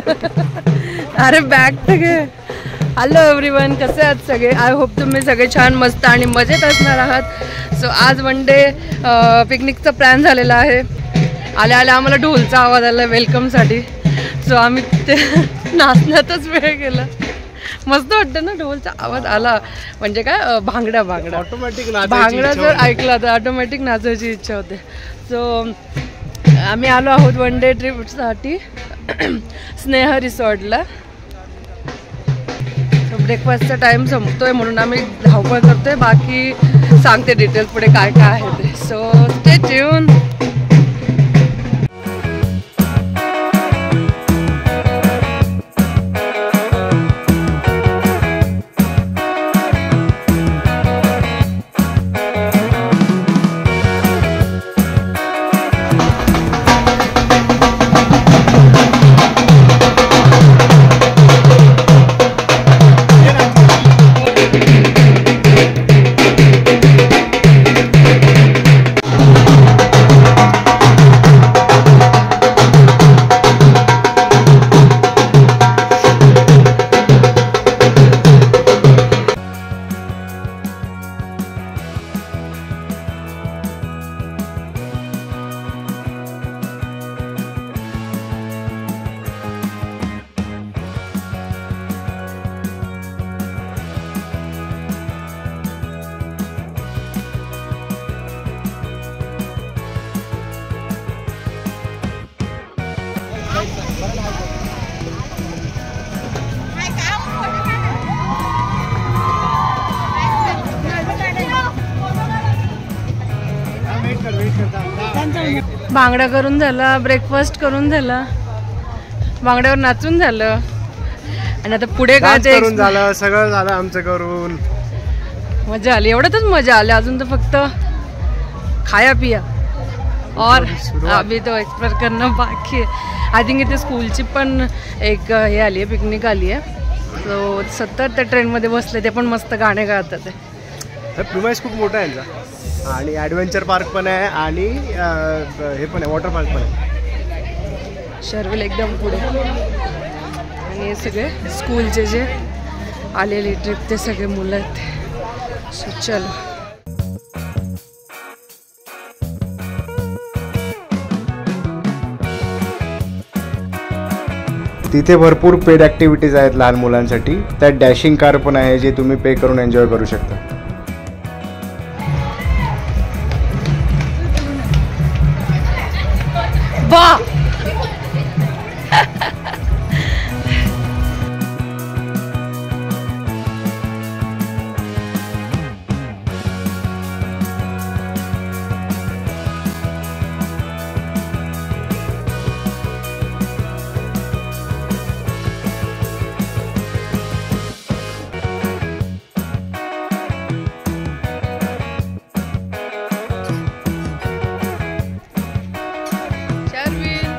अरे बॅग तर घे. हॅलो एव्हरीवन, कसे आहात सगळे? आय होप तुम्ही सगळे छान मस्त आणि मजेत असणार आहात. सो आज वन डे पिकनिकचा प्लॅन झालेला आहे. आल्या आल्या आम्हाला ढोलचा आवाज आला वेलकमसाठी. सो आम्ही ते नाचण्यातच वेळ गेला. मस्त वाटतं ना ढोलचा आवाज आला म्हणजे काय भांगडा ऑटोमॅटिक भांगडा जर ऐकला तर ऑटोमॅटिक नाचायची इच्छा होते. सो आम्ही आलो आहोत वन डे ट्रिपसाठी स्नेह रिसॉर्टला. ब्रेकफास्टचा टाइम संपतोय म्हणून आम्ही धावपळ करतोय. बाकी सांगते डिटेल्स पुढे काय काय आहे ते. So stay tune. बांगडा करून झाला, ब्रेकफास्ट करून झाला, बांगड्यावर नाचून झालं आणि आता पुढे काय ते करून झालं. सगळं झालं आमचं करून. मजा आली. एवढ्यातच मजा आली. अजून तर फक्त खाया पिया और अभी तो एक्सप्लोर करणं बाकी आहे. आय थिंक इथे स्कूलची पण एक हे आली आहे, पिकनिक आली आहे. सो सतत त्या ट्रेनमध्ये बसले, ते पण मस्त गाणे गातात. प्रिमाइस खूप मोठा आहे यांचा आणि ॲडव्हेंचर पार्क पण आहे आणि हे पण आहे, वॉटर पार्क पण आहे. शर्विल एकदम पुढे. आणि हे सगळे स्कूलचे जे आलेली ट्रिप ते सगळे मुलं आहेत. सो चलो. तिथे भरपूर पेड ॲक्टिव्हिटीज आहेत लहान मुलांसाठी. त्यात डॅशिंग कार पण आहे जे तुम्ही पे करून एन्जॉय करू शकता. वाह Sharvin.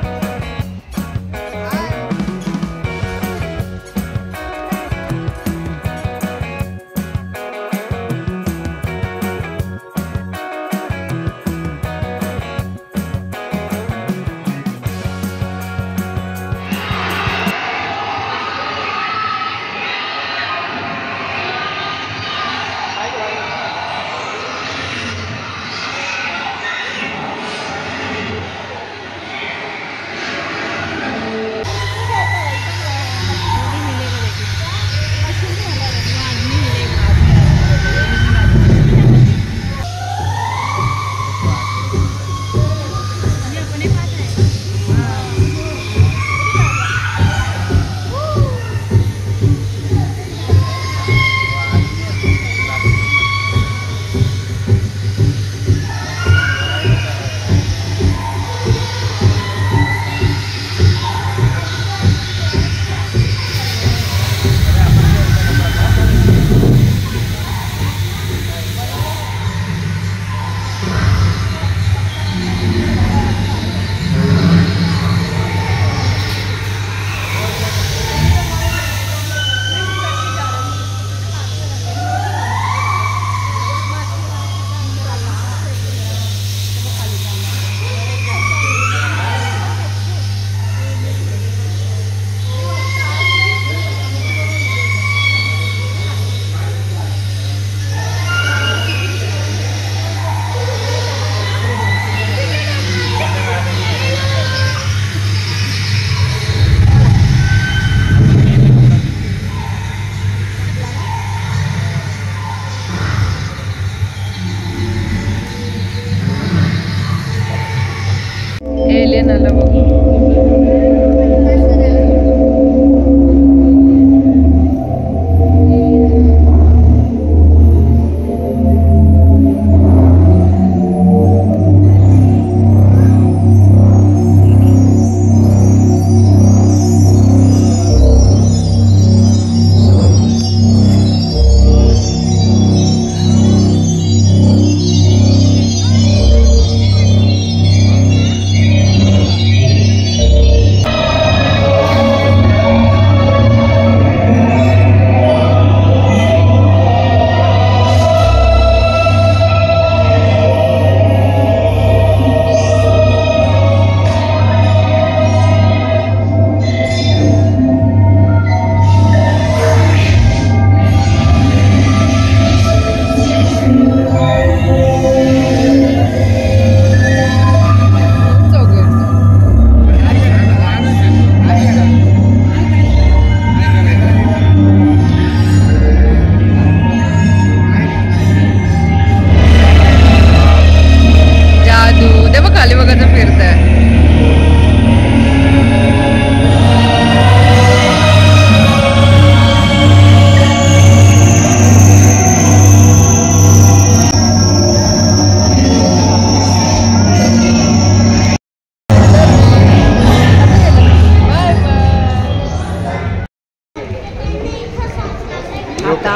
आता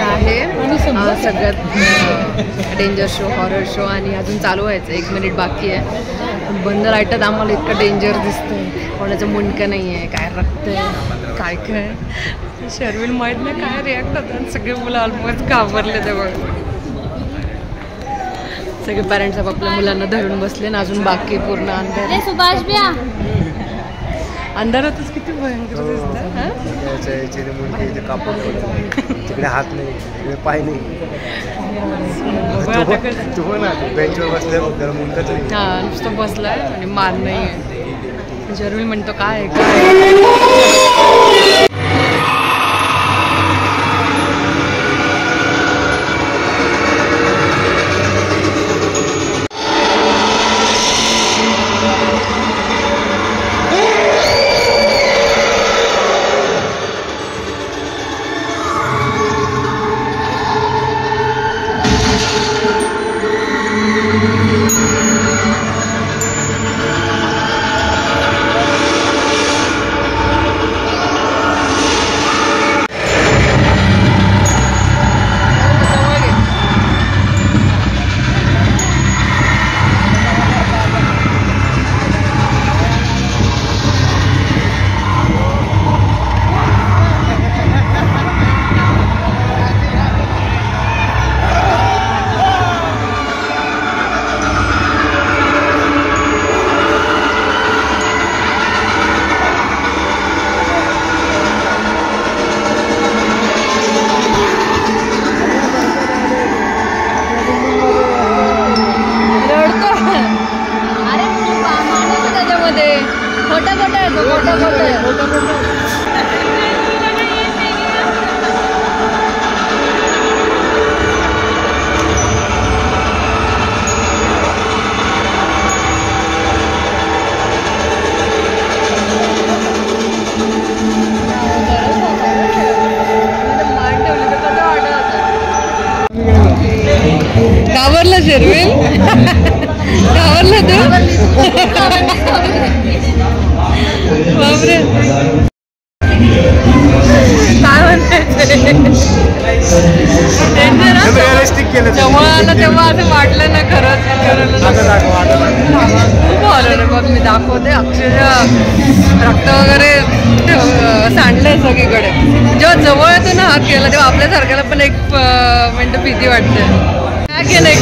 आहे सगळ्यात डेंजर शो, हॉरर शो, आणि अजून चालू व्हायचं, 1 मिनिट बाकी आहे. बंद लाईटात आम्हाला इतकं डेंजर दिसतंय, कोणाचं मुंडकं नाही आहे, काय रक्त आहे, काय काय. शर्विल माहीत नाही काय रिॲक्ट होतात, सगळे मुलं ऑलमोस्ट घाबरले तेव्हा. सगळे पॅरेंट्स आपल्या मुलांना धरून बसले ना, अजून बाकी पूर्ण अंधार. सुभाष बिया अंधारातच किती भयंकर दिसतं. कापड तिकडे हात नाही, तिकडे पाय नाही. तू ना बेंचवर बसले जरा मुंडकच नाही. हा नुसतं बसलाय आणि मान नाही आहे. शर्विल म्हणतो काय काय. घाबरला शर्विल, घाबरला तू. बापरे काय म्हणते. जवळ आलं तेव्हा असं वाटलं ना खरंच खूप हॉरर. बघ मी दाखवते, अक्षरशः रक्त वगैरे सांडलंय सगळीकडे. जेव्हा जवळ येतो ना हात केला तेव्हा आपल्यासारख्याला पण एक मिनिट भीती वाटते. काय केलं एक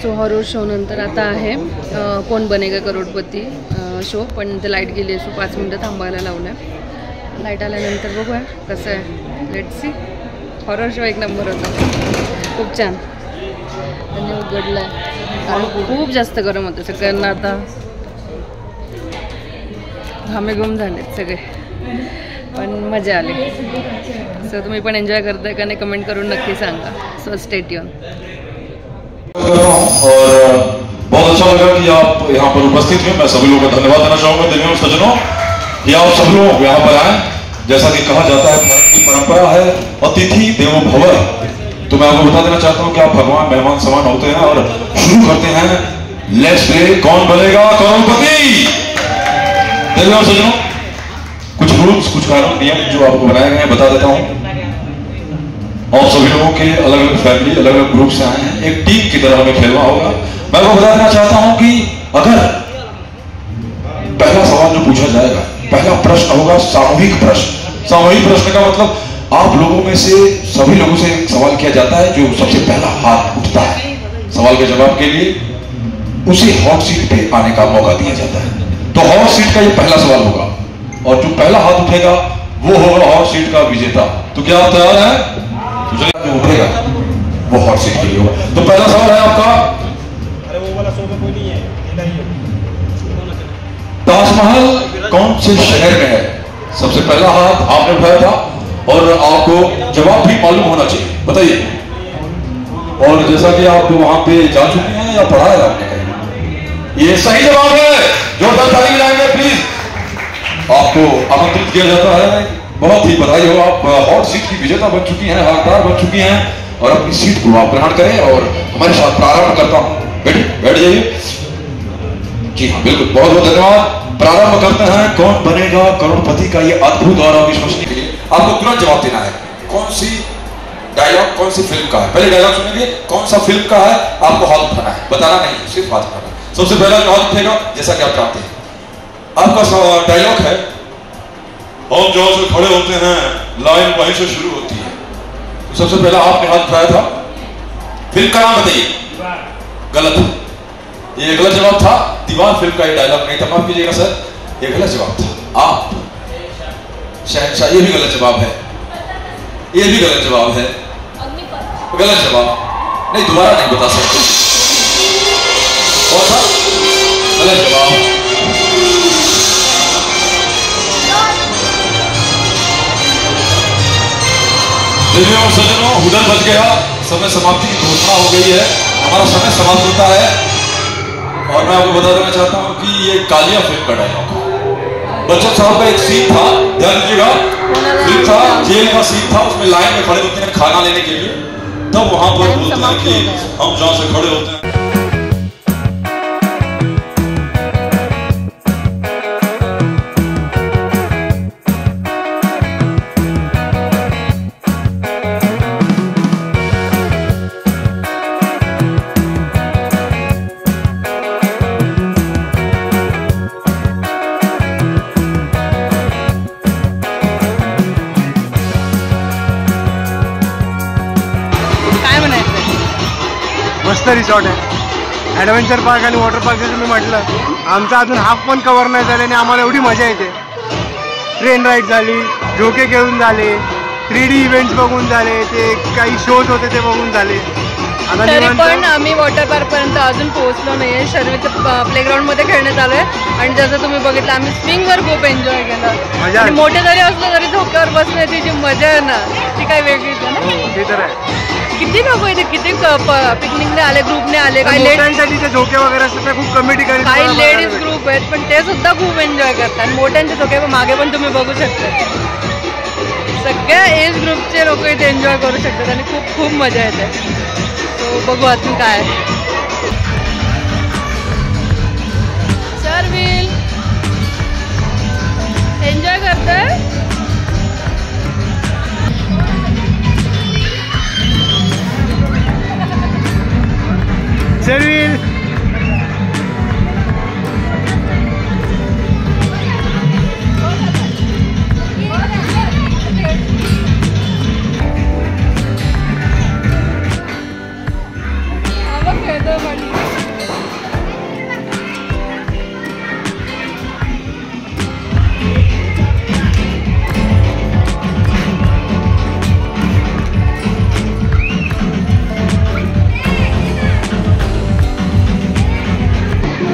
सो हॉरर शो नंतर आता आहे कोण बनेगा करोडपती शो, पण ते लाईट गेली आहे, सो 5 मिनटं थांबायला लावलं आहे. लाईट आल्यानंतर बघूया कसं आहे. Let's see. हॉरर शो एक नंबर होता, खूप छान. त्यांनी उघडलं आहे आणि खूप जास्त गरम होतं सगळ्यांना. आता घामे गुम झालेत सगळे, पण मजा आली. सो तुम्ही पण एन्जॉय करताय का नाही कमेंट करून नक्की सांगा. So stay tune. और बहुत अच्छा लगा कि आप यहाँ पर उपस्थित हैं. मैं सभी लोगों को धन्यवाद देना चाहूँगा दिव्यांग सज्जनों कि आप सब लोग यहाँ पर आए. जैसा कि कहा जाता है भारत की परंपरा है अतिथि देवो भव, तो मैं आपको बता देना चाहता हूँ कि आप भगवान मेहमान समान होते हैं. और शुरू करते हैं लेट्स प्ले कौन बनेगा करोड़पति. दिव्यांग सज्जनों कुछ रूल्स, कुछ कानून नियम जो आपको बनाए गए हैं बता देता हूँ. और सभी लोगों के अलग अलग फैमिली, अलग अलग ग्रुप से आए हैं. एक टीम की तरह हमें खेलना होगा. मैं आपको बता देना चाहता हूं कि अगर पहला सवाल जो पूछा जाएगा, पहला प्रश्न होगा सामूहिक प्रश्न. सामूहिक प्रश्न का मतलब आप लोगों में से सभी लोगों से एक सवाल किया जाता है. जो सबसे पहला हाथ उठता है सवाल के जवाब के लिए, उसे हॉट सीट पे आने का मौका दिया जाता है. तो हॉट सीट का ये पहला सवाल होगा, और जो पहला हाथ उठेगा वो होगा हॉट सीट का विजेता. तो क्या आप तैयार हैं? जो उठेगा वो हॉट सीट के लिए होगा. तो पहला सवाल है आपका, अरे वो वाला शो में कोई नहीं है, ताजमहल कौन से शहर में है? सबसे पहला हाथ आपने उठाया था और आपको जवाब भी मालूम होना चाहिए. बताइए. और जैसा कि आप वहां पे जा चुके हैं या पढ़ा है आपने कहीं? ये सही जवाब है. जोरदार ताली बजाएंगे प्लीज. आपको आमंत्रित किया जाता है बहुत ही बधाई हो, आप हॉट सीट की विजेता बन चुकी हैं, हकदार बन चुकी हैं और अपनी सीट को आप ग्रहण करें और हमारे साथ प्रारंभ करता हूं। बैठ जाइए। जी हाँ बिल्कुल, बहुत बहुत धन्यवाद। प्रारंभ करते हैं कौन बनेगा करोड़पति का ये अद्भुत और अविश्वसनीय के लिए आपको तुरंत जवाब देना है कौन सी डायलॉग कौन सी फिल्म का है। पहले डायलॉग सुनेंगे, कौन सा फिल्म का है आपको हाथ उठाना है, बताना नहीं है, सिर्फ हाथ उठाना है। सबसे पहला जो हाथ उठेगा जैसा कि आप जानते हैं आपका डायलॉग है, हम जहां से खड़े होते हैं लाइन वहीं से शुरू होती है। तो सबसे पहला आपने हाथ उठाया था, फिल्म का नाम बताइए। गलत, ये गलत जवाब था। दीवार फिल्म का ये डायलॉग नहीं था, माफ कीजिएगा सर, ये गलत जवाब था। आप शहंशाह, ये भी गलत जवाब है, ये भी गलत जवाब है, गलत जवाब नहीं, दोबारा नहीं बता सकते। कौन सा गलत जवाब? देवियों और सज्जनों, हुडन बच गया, समय समाप्ति की घोषणा हो गई है, हमारा समय समाप्त होता है। और मैं आपको बता देना चाहता हूं कि ये कालिया फिल्म का डायलॉग है। बच्चन साहब का एक सीन था, ध्यान दीजिएगा, फिल्म था, जेल का सीन था, उसमें लाइन में खड़े होते हैं खाना लेने के लिए, तब वहां पर बोलते हैं कि हम जहां से खड़े होते हैं। मस्त रिसॉर्ट आहे, ॲडव्हेंचर पार्क आणि वॉटर पार्क. जसं मी म्हटलं, आमचा अजून हाफ पण कव्हर नाही झाले आणि आम्हाला एवढी मजा येते. ट्रेन राईड झाली, झोके खेळून झाले, 3D इव्हेंट्स बघून झाले, ते काही शोज होते ते बघून झाले. आता तरी पण आम्ही वॉटर पार्क पर्यंत अजून पोहोचलो नाहीये. शर्वीचं प्लेग्राऊंड मध्ये खेळण्यात आलोय आणि जसं तुम्ही बघितलं आम्ही स्विंगवर खूप एन्जॉय केलं. आणि मोठे जरी असलो तरी झोक्यावर बसण्याची जी मजा आहे ना ती काही वेगळीच आहे ना. ते तर आहे. किती लोक इथे, किती पिकनिकने आले, ग्रुपने आले, काही मोठ्यांसाठी जे झोके वगैरे असतात ते खूप कमी ठिकाणी, काही लेडीज ग्रुप आहेत पण ते सुद्धा खूप एन्जॉय करतात. मोठ्यांचे झोके मागे पण तुम्ही बघू शकता, सगळ्या एज ग्रुपचे लोक इथे एन्जॉय करू शकतात आणि खूप खूप मजा येते. तो बघू अजून काय. शर्विल एन्जॉय करतोय. शर्विल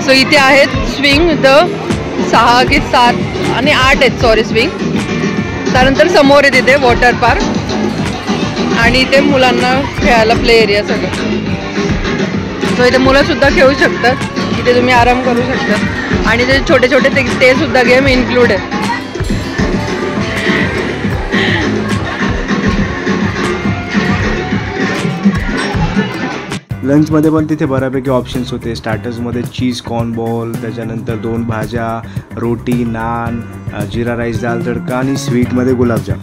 सो इथे आहेत स्विंग, द 6 की 7 आणि 8 आहेत सॉरी स्विंग. त्यानंतर समोर आहे तिथे वॉटर पार्क आणि इथे मुलांना खेळायला प्ले एरिया सगळं. सो इथे मुलं सुद्धा खेळू शकतात, इथे तुम्ही आराम करू शकता आणि ते छोटे छोटे ते सुद्धा गेम इन्क्लूड आहे. लंचमध्ये पण तिथे बऱ्यापैकी ऑप्शन्स होते. स्टार्टर्समध्ये चीज कॉर्न बॉल, त्याच्यानंतर 2 भाज्या, रोटी, नान, जिरा राईस, दाल तडका आणि स्वीटमध्ये गुलाबजाम.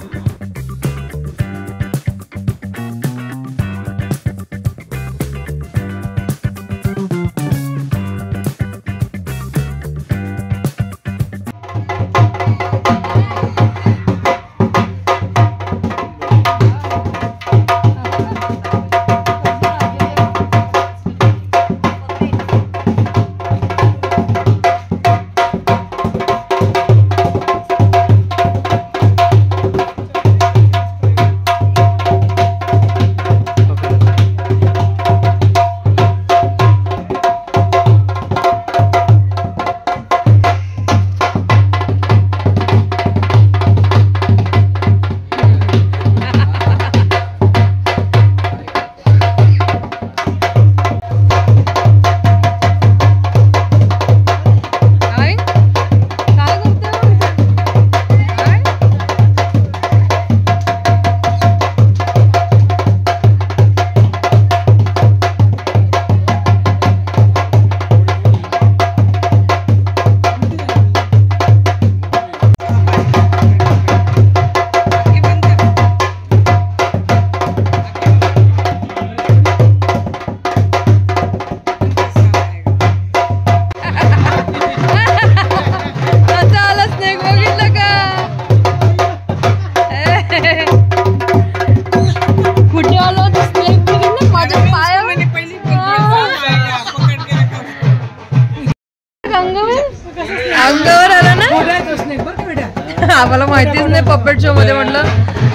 पपेट शो मध्ये, म्हटलं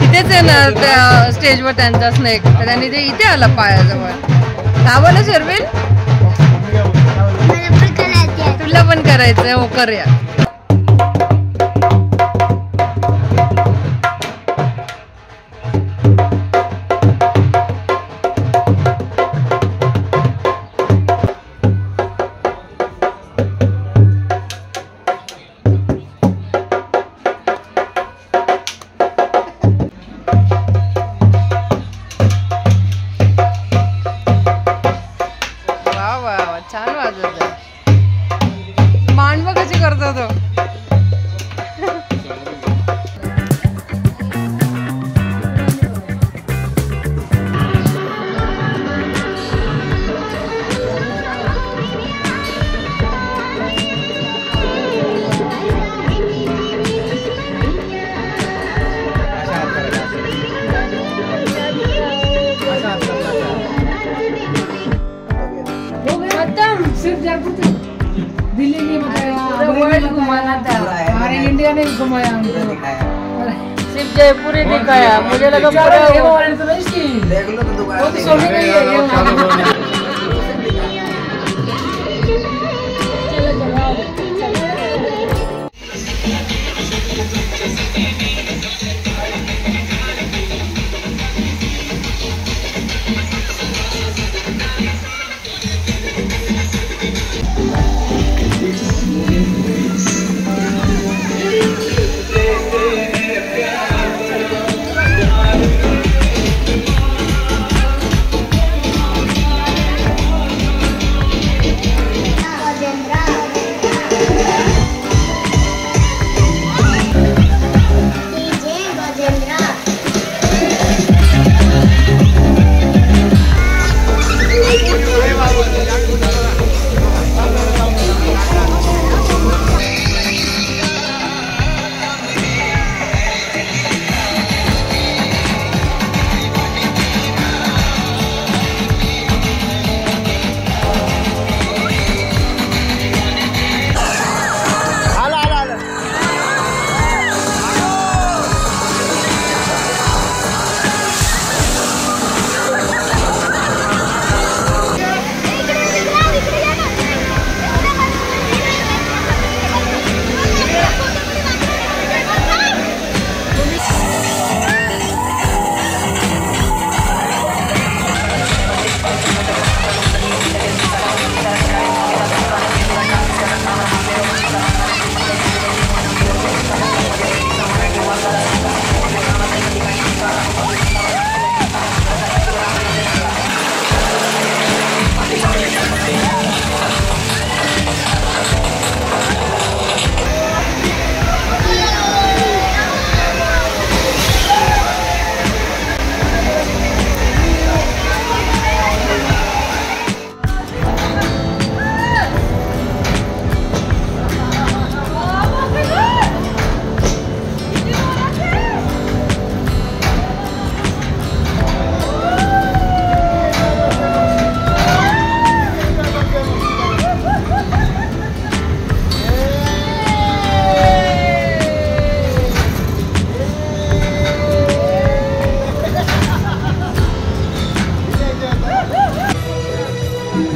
इथेच आहे ना त्या स्टेजवर त्यांचा स्नेक, तर त्यांनी ते इथे आला पायाजवळ. धावायला शर्विल तुला पण करायचंय, हो करूया. छान वाजवत, मांडव कशी करतो तो. दिल्ली नहीं बताया, घुमाना था, हमारे इंडिया ने घुमाया हमको, सिर्फ जयपुर ही दिखाया, मुझे लगा पूरा वो तो सोने का ही है.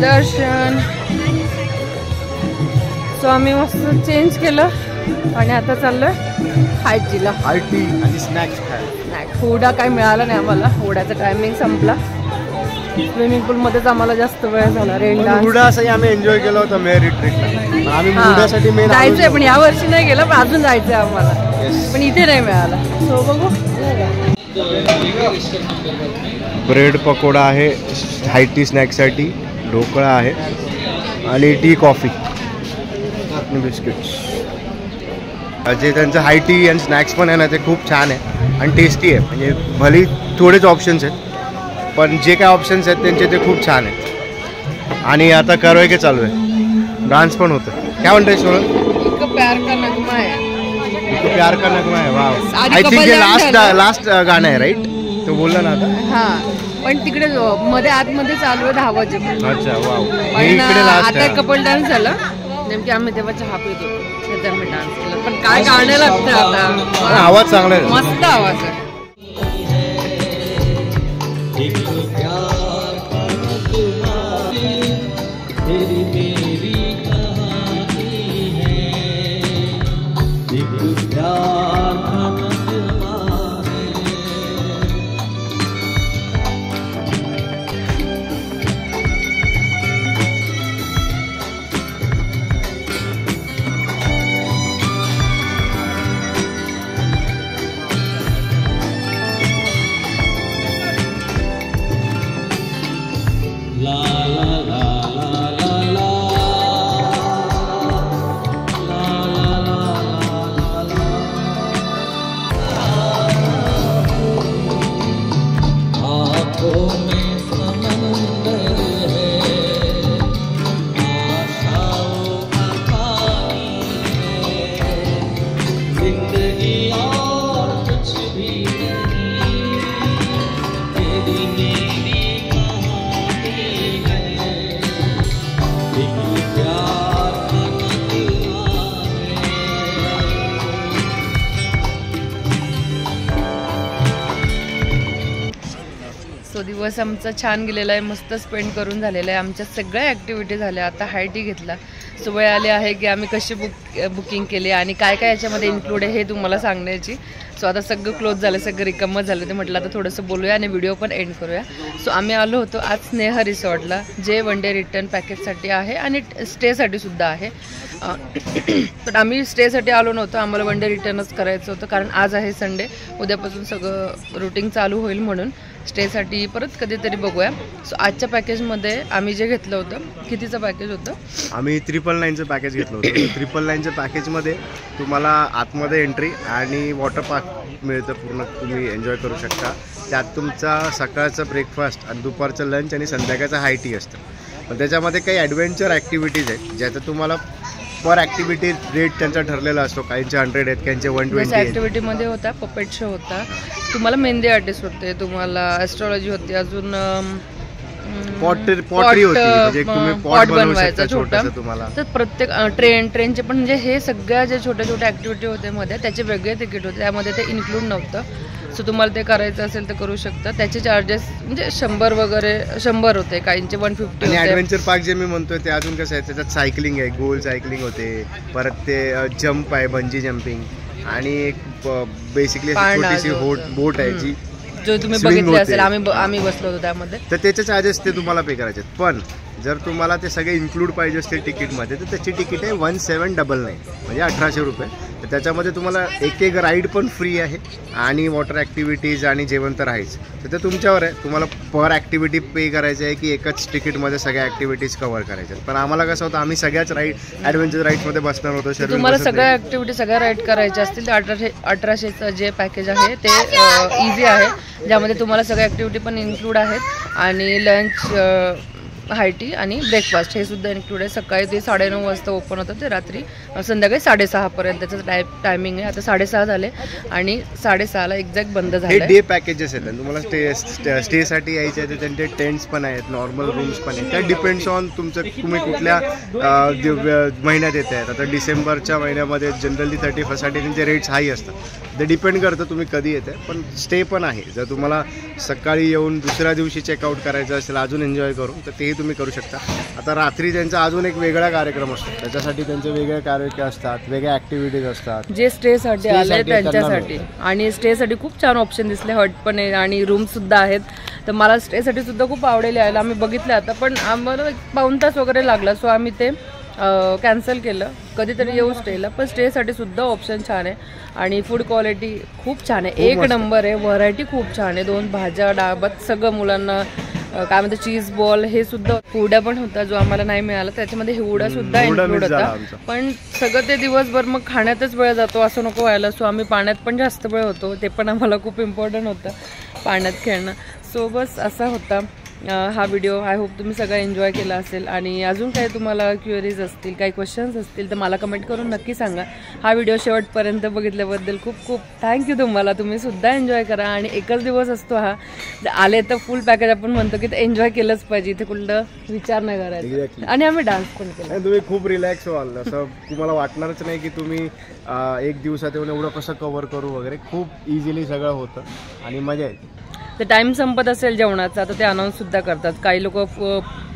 दर्शन. सो आम्ही मस्त चेंज केलं आणि आता चाललोय हायटीला. हायटी आणि स्नॅक्स खायला. हुडा काही मिळाला नाही आम्हाला, हुडाचा टायमिंग संपला. स्विमिंग पूल मध्येच आम्हाला जास्त वेळ झाला. रेन डान्स हुडासाठी आम्ही एन्जॉय केलं होतं मे रिट्रीटला. आम्ही हुडासाठी मेन जायचंय, पण या वर्षी नाही गेलं, पण अजून जायचंय आम्हाला, पण इथे नाही मिळाला. सो बघू. ब्रेड पकोडा आहे हायटी स्नॅक्ससाठी, ढोकळा आहे आणि टी कॉफी आणि बिस्किट्स. जे त्यांचं हायटी आणि स्नॅक्स पण आहे ना, ते खूप छान आहे आणि टेस्टी आहे. म्हणजे भले थोडेच ऑप्शन्स आहेत, पण जे काय ऑप्शन्स आहेत त्यांचे ते खूप छान आहेत. आणि आता करवके चालू आहे, डान्स पण होतं. काय म्हणताय सोनल? प्यार का नगमा आहे. प्यार का नगमा आहे. वाव, आय थिंक हे लास्ट गाणं आहे, राईट? तो बोलला ना आता. हा, पण तिकडे मध्ये आतमध्ये चालू आहे 10 वाजेपर्यंत. अच्छा, वाव. पण आता कपल डान्स झाला, नेमकी आम्ही तेव्हा चहा पित होतो हे तर मी डान्स केला. पण काय गाणं लागतं आता, आवाज चांगला आहे, मस्त आवाज आहे. दिवस आमचा छान गेलेला आहे, मस्त स्पेंड करून झालेला आहे. आमच्या सगळ्या ॲक्टिव्हिटी झाल्या. आता हाय टी घेतला. सो वेळ आली आहे की आम्ही कशी बुकिंग केली आणि काय काय याच्यामध्ये इन्क्लूड आहे हे तुम्हाला सांगण्याची. सो आता सगळं क्लोज झालं, सगळं रिकम्मत झालं. ते म्हटलं आता थोडंसं बोलूया आणि व्हिडिओ पण एंड करूया. सो आम्ही आलो होतो आज स्नेहा रिसॉर्टला, जे वन डे रिटर्न पॅकेजसाठी आहे आणि स्टेसाठी सुद्धा आहे. पण आम्ही स्टेसाठी आलो नव्हतो, आम्हाला वन डे रिटर्नच करायचं होतं कारण आज आहे संडे. उद्यापासून सगळं रुटीन चालू होईल म्हणून स्टेसाठी परत कधीतरी बघूया. सो आजच्या पॅकेजमध्ये आम्ही जे घेतलं होतं, कितीचं पॅकेज होतं? आम्ही 999चं पॅकेज घेतलं होतं. 999च्या पॅकेजमध्ये तुम्हाला आतमध्ये एंट्री आणि वॉटर पार्क मिळतं, पूर्ण तुम्ही एन्जॉय करू शकता. त्यात तुमचा सकाळचं ब्रेकफास्ट आणि दुपारचं लंच आणि संध्याकाळचं हाय टी असतं. पण त्याच्यामध्ये काही ॲडव्हेंचर ॲक्टिव्हिटीज आहेत ज्याचं तुम्हाला पर ॲक्टिव्हिटी रेट त्यांचा ठरलेला असतो. काहींचे 100 आहेत, काहींचे 120. ॲक्टिव्हिटीमध्ये होता पपेट शो होता, तुम्हाला मेहंदी आर्टिस्ट होते, तुम्हाला ॲस्ट्रॉलॉजी होती, अजून पॉटरी होती, म्हणजे तुम्ही पॉट बनवायचा छोटासा तुम्हाला. तर प्रत्येक ट्रेनचे पण म्हणजे हे सगळ्या जे छोट्या छोट्या ॲक्टिव्हिटी होते मध्ये त्याचे वेगळे तिकीट होते, त्यामध्ये ते इन्क्लूड नव्हतं. सो तुम्हाला ते करायचं असेल तर करू शकता. त्याचे चार्जेस म्हणजे 100 वगैरे 100 होते, काहींचे 150 होते. ॲडव्हेंचर पार्क जे मी म्हणतोय ते अजून कसं आहे, त्याच्यात सायकलिंग आहे, गोल सायकलिंग होते, परत ते जम्प आहे, बंजी जम्पिंग आणि एक बेसिकली छोटीशी बोट आहे जी जो तुम्ही बघितले असेल. आम्ही बसलो होतो त्यामध्ये. तर त्याचे चार्जेस ते तुम्हाला पे करायचे. पण जर तुम्हाला ते सगळे इन्क्लूड पाहिजे असतील तिकीटमध्ये तर त्याची तिकीट आहे 1799 म्हणजे 1800 रुपये. तर त्याच्यामध्ये तुम्हाला एक राईड पण फ्री आहे आणि वॉटर ॲक्टिव्हिटीज आणि जेवण तर आहेच. तर ते तुमच्यावर आहे, तुम्हाला पर ॲक्टिव्हिटी पे करायचं आहे की एकच तिकीटमध्ये सगळ्या ॲक्टिव्हिटीज कव्हर करायच्या. पण आम्हाला कसं होतं, आम्ही सगळ्याच ॲडव्हेंचर राईड्समध्ये बसणार होतो. तुम्हाला सगळ्या ॲक्टिव्हिटी सगळ्या राईड करायच्या असतील तर 1800चं जे पॅकेज आहे ते इझी आहे, ज्यामध्ये तुम्हाला सगळ्या ॲक्टिव्हिटी पण इन्क्लूड आहेत आणि लंच, हाय टी आणि ब्रेकफास्ट हे सुद्धा इन्क्लूड आहे. सकाळी ते 9:30 वाजता ओपन होतं, ते रात्री संध्याकाळी 6:30 पर्यंतचं टायमिंग आहे. आता 6:30 झाले आणि 6:30ला एक्झॅक्ट बंद झालं. हे डे पॅकेजेस आहेत, तुम्हाला स्टेसाठी यायचे आहे, त्यांचे टेंट्स पण आहेत, नॉर्मल रूम्स पण आहेत. त्या डिपेंड्स ऑन तुम्ही कुठल्या महिन्यात येत आहेत. आता डिसेंबरच्या महिन्यामध्ये जनरली 31st त्यांचे रेट्स हाय असतात. ते डिपेंड करतं तुम्ही कधी येते. पण स्टे पण आहे, जर तुम्हाला सकाळी येऊन दुसऱ्या दिवशी चेकआउट करायचं असेल अजून एन्जॉय करून तर तेही तुम्ही करू शकता. आता रात्री त्यांचा अजून एक वेगळा कार्यक्रम असतो, त्याच्यासाठी त्यांचे वेगळे कार्यक्रम असतात, वेगळ्या ॲक्टिव्हिटीज असतात जे स्टेसाठी आले त्यांच्यासाठी. आणि स्टेसाठी खूप छान ऑप्शन दिसले, हट पण आहे आणि रूम सुद्धा आहेत. तर मला स्टेसाठी सुद्धा खूप आवडेल यायला. आम्ही बघितलं आता, पण आम्हाला 1-2 तास वगैरे लागला. सो आम्ही ते कॅन्सल केलं, कधीतरी येऊ स्टेला. पण स्टेसाठी सुद्धा ऑप्शन छान आहे आणि फूड क्वालिटी खूप छान आहे, एक नंबर आहे. व्हरायटी खूप छान आहे, 2 भाज्या, डाळभात, सगळं मुलांना काय म्हणतात चीज बॉल हे सुद्धा. हुडा पण होता जो आम्हाला नाही मिळाला, त्याच्यामध्ये हुडा सुद्धा इन्क्लूड होता. पण सगळं ते दिवसभर मग खाण्यातच वेळ जातो असं नको व्हायला. सो आम्ही पाण्यात पण जास्त वेळ होतो, ते पण आम्हाला खूप इम्पॉर्टंट होतं, पाण्यात खेळणं. सो बस असा होता. हा व्हिडिओ. आय होप तुम्ही सगळं एन्जॉय केला असेल. आणि अजून काही तुम्हाला क्युअरीज असतील, काही क्वेश्चन्स असतील तर मला कमेंट करून नक्की सांगा. हा व्हिडिओ शेवटपर्यंत बघितल्याबद्दल खूप खूप थँक्यू तुम्हाला. तुम्ही सुद्धा एन्जॉय करा. आणि एकच दिवस असतो हा, आले तर फुल पॅकेज आपण म्हणतो की ते एन्जॉय केलंच पाहिजे. इथे कुठलं विचार नाही करायचा. आणि आम्ही डान्स पण केला. तुम्ही खूप रिलॅक्स व्हाल, असं तुम्हाला वाटणारच नाही की तुम्ही एक दिवसात येऊन एवढं कसं कव्हर करू वगैरे. खूप इझिली सगळं होतं आणि मजा येते. तर टाईम संपत असेल जेवणाचा तर ते अनाऊन्ससुद्धा करतात. काही लोक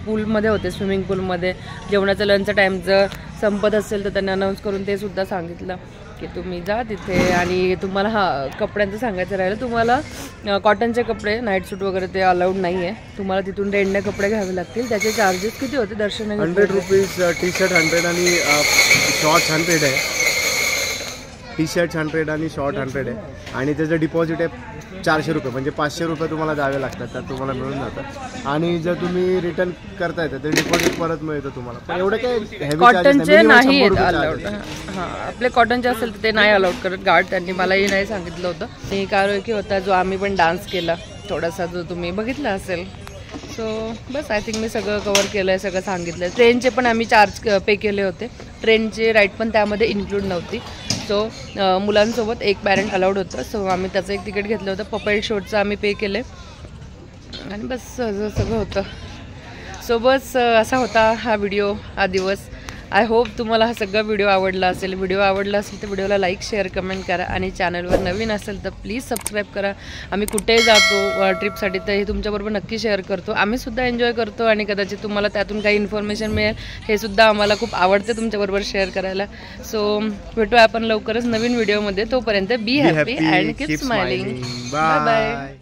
पूलमध्ये होते, स्विमिंग पूलमध्ये जेवणाचं लंच टाईम जर संपत असेल तर त्यांनी अनाऊन्स करून ते सुद्धा सांगितलं की तुम्ही जा तिथे. आणि तुम्हाला कपड्यांचं सांगायचं राहिलं, तुम्हाला कॉटनचे कपडे, नाईट सूट वगैरे ते अलाउड नाही आहे. तुम्हाला तिथून रेंटने कपडे घ्यावे लागतील. त्याचे चार्जेस किती होते दर्शन? 100 रुपीज. टी शर्ट 100 आणि शॉर्ट्स 100 आहे. टी शर्ट 100 आणि शॉर्ट 100 आहे. आणि त्याचं डिपॉझिट आहे 400 रुपये, म्हणजे 500 रुपये तुम्हाला द्यावे लागतात. त्यात तुम्हाला मिळून जातं. आणि जर तुम्ही रिटर्न करता येतं ते डिपॉझिट परत मिळतं तुम्हाला. पण एवढं काय हेवी कॉटनचे नाही अलाउड. हां, आपले कॉटनचे असेल तर ते नाही अलाउड करत गार्ड. त्यांनी मलाही नाही सांगितलं होतं. आणि कारोकी होता जो आम्ही पण डान्स केला थोडासा, जो तुम्ही बघितला असेल. सो बस आय थिंक मी सगळं कवर केलं आहे, सगळं सांगितलं आहे. ट्रेनचे पण आम्ही चार्ज पे केले होते. ट्रेनचे राईड पण त्यामध्ये इन्क्लूड नव्हती. सो मुलांसोबत एक पॅरेंट अलाउड होतं. सो आम्ही त्याचं एक तिकीट घेतलं होतं. पपेट शोचं आम्ही पे केले आणि बस सगळं होतं. सो बस असा होता हा व्हिडिओ, हा दिवस. आय होप तुम्हाला हा सगळा व्हिडिओ आवडला असेल. व्हिडिओ आवडला असेल तर व्हिडिओला लाईक, शेअर, कमेंट करा. आणि चॅनलवर नवीन असेल तर प्लीज सबस्क्राईब करा. आम्ही कुठेही जातो ट्रिपसाठी तर हे तुमच्याबरोबर नक्की शेअर करतो. आम्ही सुद्धा एन्जॉय करतो आणि कदाचित तुम्हाला त्यातून काही इन्फॉर्मेशन मिळेल. हे सुद्धा आम्हाला खूप आवडते तुमच्याबरोबर शेअर करायला. सो भेटूया आपण लवकरच नवीन व्हिडिओमध्ये. तोपर्यंत be happy and keep smiling. Bye bye.